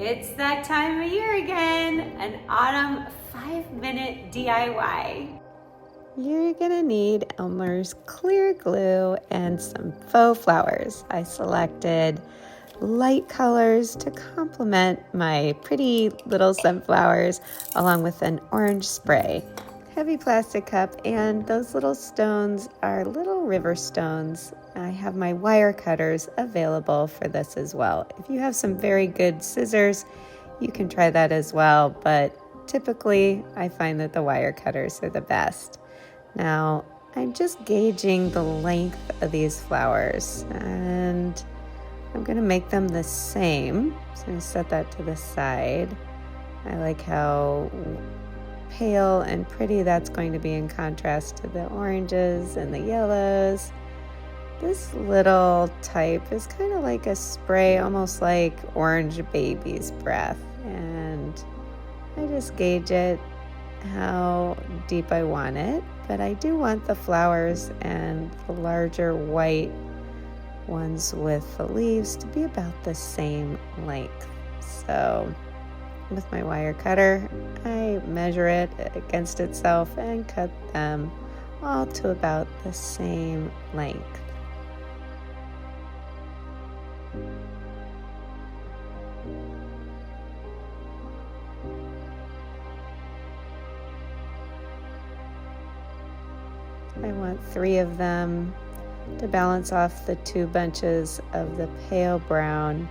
It's that time of year again, an autumn 5-minute DIY. You're gonna need Elmer's clear glue and some faux flowers. I selected light colors to complement my pretty little sunflowers, along with an orange spray, heavy plastic cup, and those little stones are little river stones. I have my wire cutters available for this as well. If you have some very good scissors, you can try that as well, but typically I find that the wire cutters are the best. Now, I'm just gauging the length of these flowers, and I'm going to make them the same. So I'm going to set that to the side. I like how pale and pretty that's going to be in contrast to the oranges and the yellows. This little type is kind of like a spray, almost like orange baby's breath. And I just gauge it how deep I want it. But I do want the flowers and the larger white ones with the leaves to be about the same length. So with my wire cutter, I measure it against itself and cut them all to about the same length. I want 3 of them to balance off the 2 bunches of the pale brown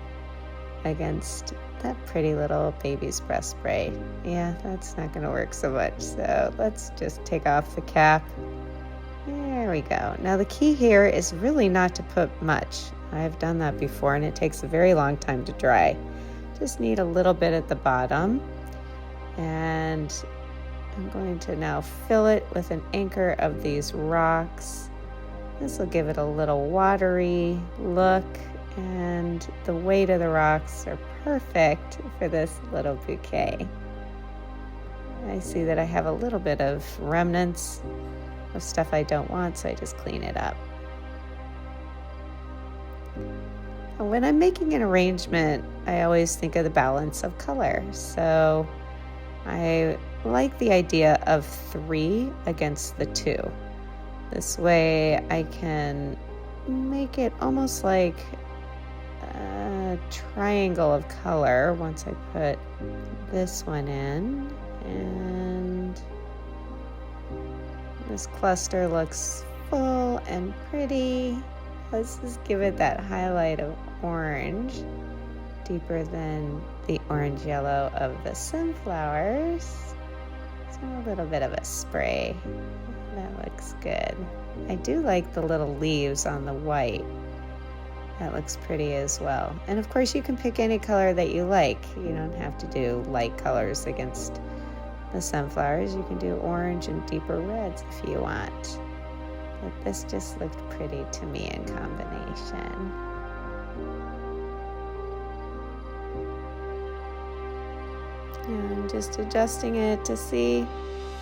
against that pretty little baby's breath spray. Yeah, that's not going to work so much, so let's just take off the cap. There we go. Now the key here is really not to put much. I've done that before and it takes a very long time to dry. Just need a little bit at the bottom, and I'm going to now fill it with an anchor of these rocks. This will give it a little watery look, and the weight of the rocks are perfect for this little bouquet. I see that I have a little bit of remnants of stuff I don't want, so I just clean it up. When I'm making an arrangement, I always think of the balance of color. So I like the idea of 3 against the 2. This way I can make it almost like a triangle of color once I put this one in, and this cluster looks full and pretty. Let's just give it that highlight of orange, deeper than the orange yellow of the sunflowers. So a little bit of a spray. That looks good. I do like the little leaves on the white. That looks pretty as well. And of course you can pick any color that you like. You don't have to do light colors against the sunflowers. You can do orange and deeper reds if you want. But this just looked pretty to me in combination. And I'm just adjusting it to see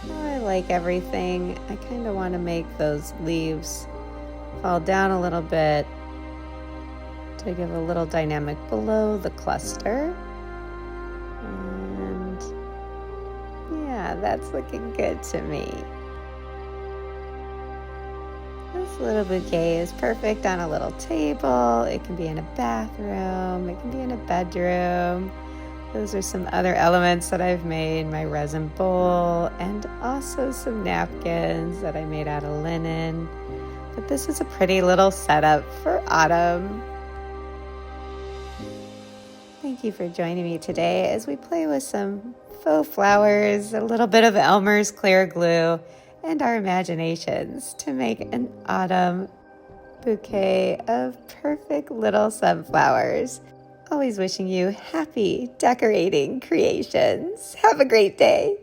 how I like everything. I kind of want to make those leaves fall down a little bit to give a little dynamic below the cluster. And yeah, that's looking good to me. This little bouquet is perfect on a little table. It can be in a bathroom. It can be in a bedroom. Those are some other elements that I've made, my resin bowl, and also some napkins that I made out of linen. But this is a pretty little setup for autumn. Thank you for joining me today as we play with some faux flowers, a little bit of Elmer's clear glue, and our imaginations to make an autumn bouquet of perfect little sunflowers. Always wishing you happy decorating creations. Have a great day.